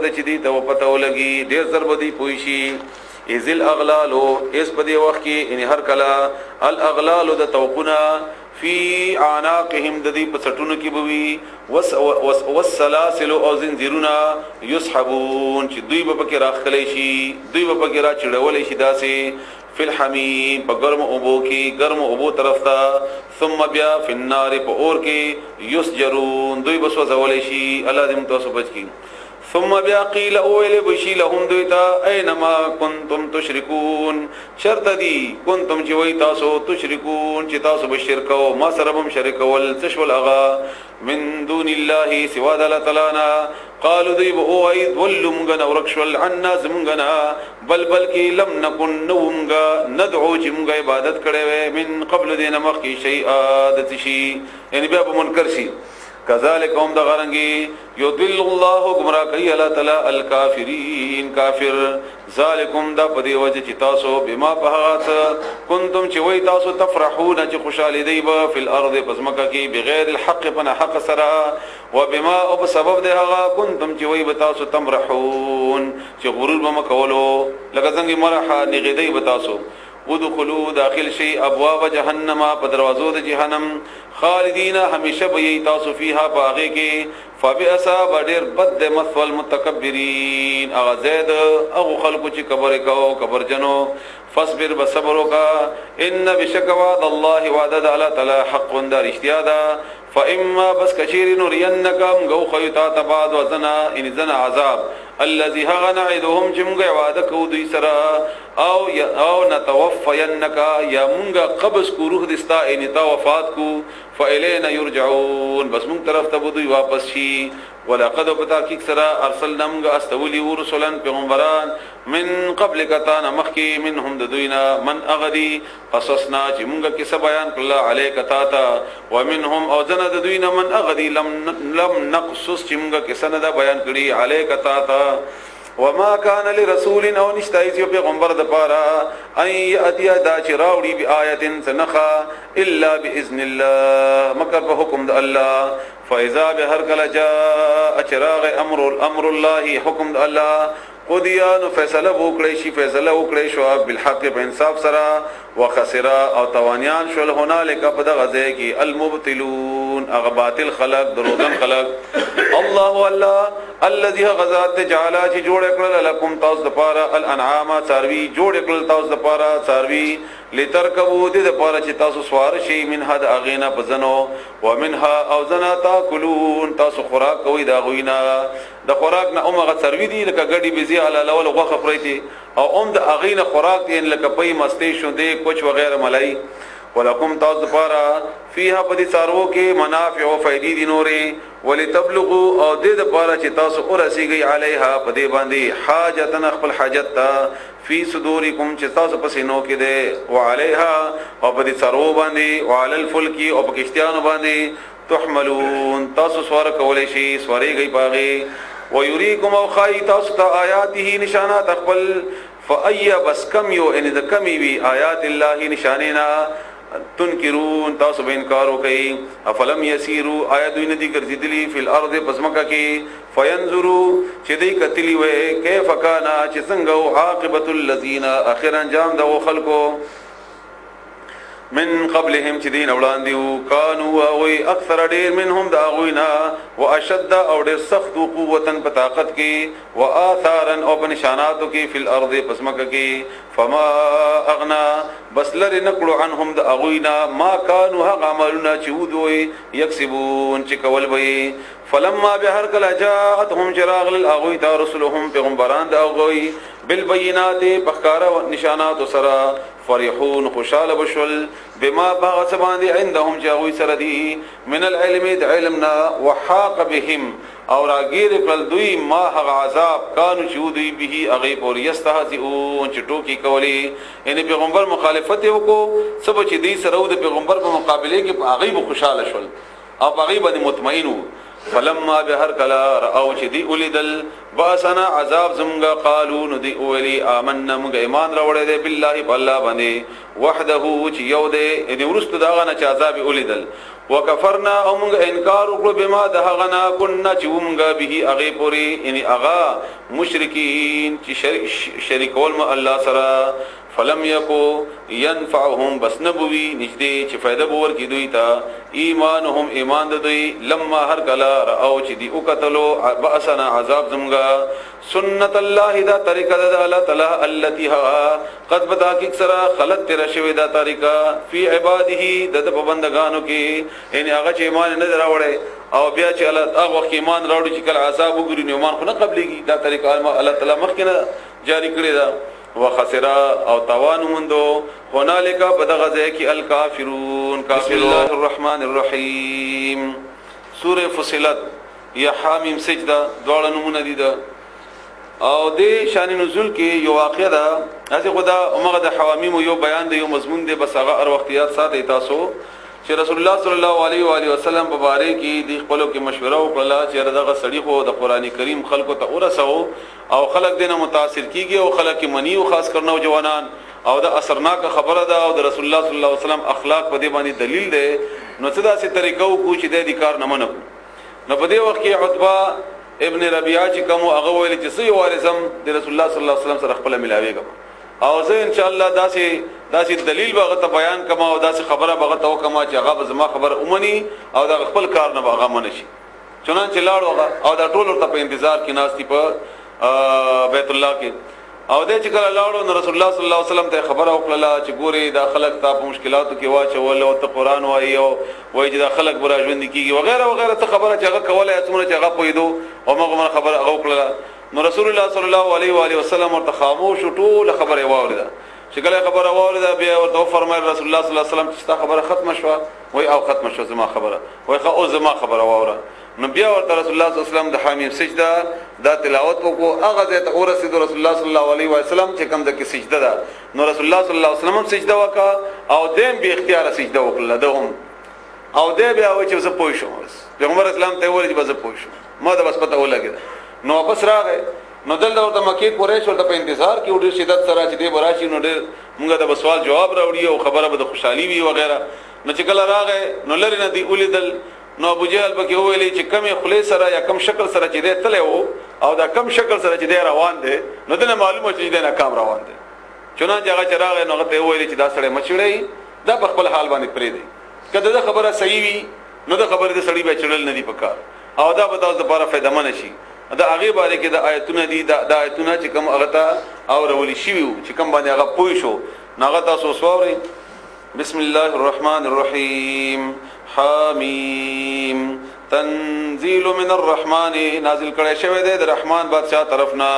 د چې دی ته پته ولګي ډېر زر بدی پوي شي اذ الاغلال اس په دې وخت کې ان هر کلا الاغلال د توقنا فی اعناقهم د دې په سټونو کې بوي والسلاسل او زنجیرونه یسحبون چې دوی به پکې راخلې شي دوی به پکې را چړولې شي داسې فی الحمیم په ګرم اوبو کې ګرم اوبو طرف ته ثم بیا فی النار په اور کې یسجرون دوی به سوځولې شي الله دې متوسو بچ کی ثم بیا قیل اویل بشی لهم دویتا اینما کنتم تشرکون شرط دی کنتم چې وای تاسو تشرکون چې تاسو به شرک او ما سره هم شرک ول تشول اغا من دون الله سوا د الله تعالی قالوا ذيب اوید ولمغنا ورکشل عنا زمغنا بلکی لم نكن نومغا ندعو چې موږ عبادت کړې من قبل دین مخکی شیئا د شی یعنی بیا به منکر شي کذالک هم د غرنګي یضل الله گمراه کوي الله تعالی الکافرین کافر ذالکم دا په دی وجه چې تاسو بما بهات کنتم چې وای تاسو تفرحون چې خوشاله دی په فل ارض پزمکه کې بغیر الحق پنا حق سره وبما او بسبب ده هغه کنتم چې وای تاسو تمرحون چې غرور به مکولو لکه څنګه مرحه نغدی به تاسو ودخلوا داخل شي ابواب جهنم په دروازو د جهنم خالدین همیشه به تاسو فيها باغې کې فبئس بدر بد مثوى المتکبرین اغه زید او خلق چې کبر کو کبر جنو فاصبر بصبر وکا ان بشکواد الله وعد الله تعالی حق در اشتیادا فاما بس کثیر نرینکم غو خیتا تباد وزنا ان زنا عذاب الذي هغ نعدهم جمغه وعده کو دوی سرا او نتوفینک یا مونږه قبض کو روح دستا ان تا وفات کو فالینا یرجعون بس مونږ طرف ته دوی واپس شي ولقد بتاکیک سرا ارسلنا مونږه استولی ورسلن پیغمبران من قبل کتان مخکی منهم دوینا من اغدی قصصنا چې مونږه کیسه بیان کړل علیک تاتا ومنهم او زنا دوینا من اغدی لم نقصص چې مونږه کیسه نه بیان کړی علیک تاتا وما كان لرسول او نشتایت یو پیغمبر د پاره ان یاتیا دا چراوړي بیااتن سنخا الا باذن الله مگر په حکم د الله فاذا بهر کلا جاء چراغ امر الله حکم د الله قضیان فیصله وکړي شي فیصله وکړي شو بالحق په انصاف سره وخسرا او توانیان شول هنالک په دغه ځای کې المبطلون اغه باطل خلق دروغن خلق الله الذي غزات جعل چې جوړ کړل لكم تاسو د پاره الانعام ساروی جوړ کړل تاسو د پاره ساروی لترکبو د پاره چې تاسو سوار شي من حد اغینا پزنو ومنها او زنا تاکلون تاسو خوراک کوي دا غوینا د خوراک نه اومغه ساروی دی لکه ګډي بيزي علی الاول غوخه خوريتي او د اغینا خوراک دی لکه پي مستی شو دی کچھ وغیرہ ملای ولکم تاسو پارا فیها پدی سارو کې منافع او فائدې دي نورې ولتبلغوا او د پارا چې تاسو ورسیږي علیها پدی باندې حاجتن خپل حاجت تا فی صدورکم چې تاسو پسینو کې ده وعليها او پدی سارو باندې وعلى الفلك او پکشتیانو باندې تحملون تاسو سوار کولې شي سواريږي باغي ويريكم او خای تاسو ته آیاته نشانات خپل فاي بس کم یو ان د کمی وی آیات الله نشانینا تنکرون تاسو به انکار وکئ افلم یسیروا آیات وی ندی ګرځیدلی فل ارض پسمکه کې فینظروا چې دی کتلی وې کیف کانا چې څنګه عاقبت الذین اخر انجام د خلکو من قبلهم چې دین وړاندې کانوا او اکثر ډیر منهم داغوینا واشد او ډیر سخت قوتن په طاقت کې واثارا او په نشاناتو کې فل ارض پسمکه کې فما اغنا بس لری نقلو عنهم داغوینا ما كانوا عملنا چودوي یکسبون چې کول وي فلما بهر کلا جاءتهم چراغ للاغوی تا رسلهم پیغمبران داغوی بالبينات بخکارا نشانات سرا فرحون خوشال بشل بما باغ سباندي عندهم جاوي سردي من العلم علمنا وحاق بهم او راگیر کل دوی ما حق عذاب کانو چودوی به اغیب اور یستهزئون چټوکی کولی یعنی پیغمبر مخالفت وکړو سب چې دی سره د پیغمبر په مقابله کې اغیب خوشاله شول او اغیب باندې مطمئن فلما بهر کلا او چې دی اولیدل باسنا عذاب زمغا قالو ندی اولی آمنا مغا ایمان راوړې دې بالله بالله باندې وحده چې یو دې ان ورست داغه نه چې عذاب اولیدل وکفرنا او مغا انکار وکړو بما دهغنا كنا چې مغا به اغه پوری ان اغا مشرکین چې شریک ول ما الله سره فلم یکو ينفعهم بس نبوی نږدې چې فائدہ بور کی دوی تا ایمانهم ایمان دوی لما هر کلا او چې دی او قتلوا باسنا عذاب زمغا سنت الله دا طریقه د الله تعالی التي ها قد بدا کی سرا خلت تر شوی دا طریقه فی عباده د بندگانو کې ان هغه چې ایمان نه راوړي او بیا چې الله هغه وخت ایمان راوړي چې کله عذاب وګوري ایمان خو نه قبليږي دا طریقه الله تعالی مخکنه جاری کړی دا وخسرا او توان مندو هنالک بدغزه کی الکافرون بسم الله الرحمن الرحیم سوره فصلت یا حامیم سجده دواړه نمونه دي او د شان نزول کې یو واقعه ده چې خدا عمره د حوامیم یو بیان دی یو مضمون دی بس هغه هر وختیات ساتي تاسو چې رسول الله صلی الله علیه و آله وسلم په باره کې د خپلو کې مشوره وکړه چې دغه سړی خو د قران کریم خلکو ته ورسو او خلک دینه متاثر کیږي او خلک منی او خاص کر نوجوانان او د اثرناک خبره ده او د رسول الله صلی الله علیه وسلم اخلاق په دې باندې دلیل ده نو څه داسې طریقو کو چې د کار نه منو نو په دې وخت کې عتبہ ابن ربيعه چې کوم هغه ویل چې سې وارثم د رسول الله صلی الله علیه وسلم سره خپل ملاويږي او زه ان شاء الله داسې دلیل به غته بیان کما او داسې خبره به غته وکما چې هغه زما خبر اومني او د خپل کار نه هغه منشي چنانچه لاړو او دا ټول ورته په انتظار کې ناشتي په بیت الله کې او د چې کله لاړو نو رسول الله صلی الله علیه وسلم ته خبره وکړه چې ګوري دا خلک ته په مشکلاتو کې واچول او ته قران وایي او وایي چې دا خلک براژوند کیږي وغیرہ وغیرہ ته خبره چې هغه کوله اتمنه چې هغه پویدو او موږ خبره هغه وکړه نو رسول الله صلی الله علیه و آله وسلم ورته خاموش ټول خبره واوریده چې کله خبره واوریده بیا ورته فرمایل رسول الله صلی الله علیه وسلم چې تا خبره ختم شوه وای او ختم شوه زما خبره وای خو زما خبره واوره نو بیا ورته رسول الله صلی الله علیه وسلم د حامیم سجده دا تلاوت وکړو هغه ته ورسید رسول الله صلی الله علیه و وسلم چې کوم د کې سجده ده نو رسول الله صلی الله علیه وسلم سجده وکړه او دیم به اختیار سجده وکړه دهم او دې بیا و چې زه پوه شوم پیغمبر اسلام ته وایي چې زه پوه شوم ما دا بس پته ولګیده نو واپس راغی نو دلته ورته مکی قریش ورته په انتظار کې ډېر شدت سره چې دې براشي نو ډېر موږ د سوال جواب راوړي او خبره به د خوشحالي وي وغیرہ نو چې کله راغی نو لری نه دی اولیدل نو ابو جهل پکې ویلي چې کمی خلی سره یا کم شکل سره چې دې تله وو او دا کم شکل سره چې دې روان دي نو دنه معلومه چې دې ناکام روان دي چنانچه هغه چې راغی نو ته ویلي چې دا سړی مچړی دا په خپل حال باندې پرې دی کله دا خبره صحیح وي نو دا خبره د سړی به چړل نه دی پکار او دا به تاسو لپاره فائدہ مند شي دا هغه باندې کې د آیتونه دي د آیتونه چې کوم هغه ته او رولي شي چې کوم باندې هغه پوي شو ناغه تاسو سووري بسم الله الرحمن الرحیم حمیم تنزيل من الرحمن نازل کړي شوی دی د رحمان بادشاہ طرفنا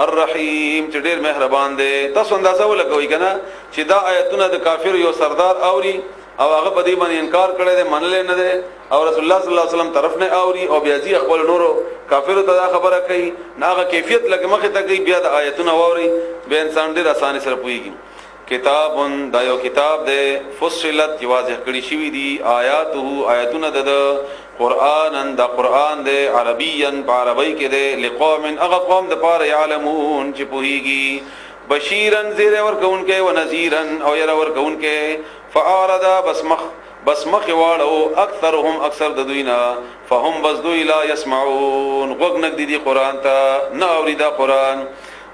الرحیم چې ډېر مهربان دی تاسو اندازه ولګوي کنه چې دا آیتونه د کافر یو سردار اوري او هغه په دې باندې انکار کړی دی منل نه دی او رسول الله صلی الله علیه وسلم طرف نه اوري او بیا ځي خپل نورو کافرو ته دا خبره کوي ناغه کیفیت لکه مخه ته کوي بیا د آیتونه ووري به انسان ډېر اسانه سره پويږي کتابون دا یو کتاب دی فصلت واضح کړي شوی دی آیاته آیتونه د قرآن دا قرآن دی عربین په عربی کې دی لقوم هغه قوم د پاره علمون چې پوهیږي بشیرن زیر ورکونکې و نذیرن او ير ورکونکې فاعرض بس مخ واړو اکثرهم اکثر د دوینا فهم بس دوی لا يسمعون وغنق دي قرآن ته نه اوريدا قرآن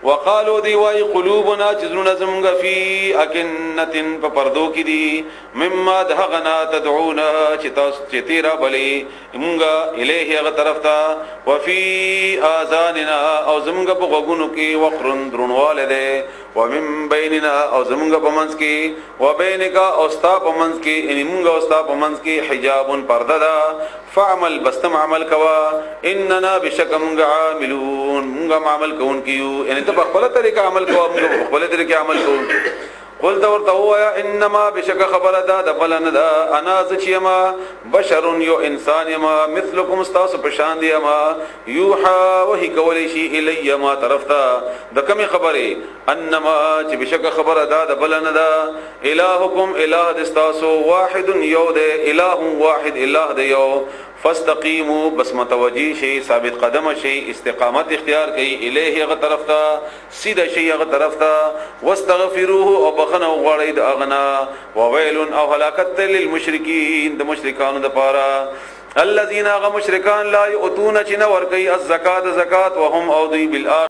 وقالو دی وای قلوبنا جزرنا زمغا فی اکنتن په پردو کې دی مما دهغنا تدعونا چې تیرا بلی مونږه الیه هغه طرف ته وفي اذاننا او زمغا په غوګونو کې وقرن درنواله ده ومن بیننا او زمغا په منځ کې وبینک او ستا په منځ کې ان مونږه او ستا په منځ کې حجاب پرده ده فعمل بستم عمل کوا اننا بشکم عاملون مونږه عمل کوون کیو ان ته په خپل طریقه عمل کوو موږ په خپل طریقه عمل کوو قل ورته وایا انما بشک خبر ده بلن ده انا ذچما بشر یو انسان ما مثلکم استاس پشان دی ما یوحا وهی کولی شی الی ما طرفتا د کمی خبره انما چې بشک خبر ده بلن ده الہکم الہ دستاسو واحد یو ده الہ واحد الہ ده یو فاستقیموا بس متوجی شي ثابت قدم شي استقامت اختیار کړئ الیه غ طرف ته سیده شي غ طرف ته واستغفروه او بخنه غړی د اغنا وویل او هلاکت للمشرکین د مشرکانو د پاره الذين غ مشرکان لا يؤتون چنور کوي الزکات زکات وهم او دی بالآخرة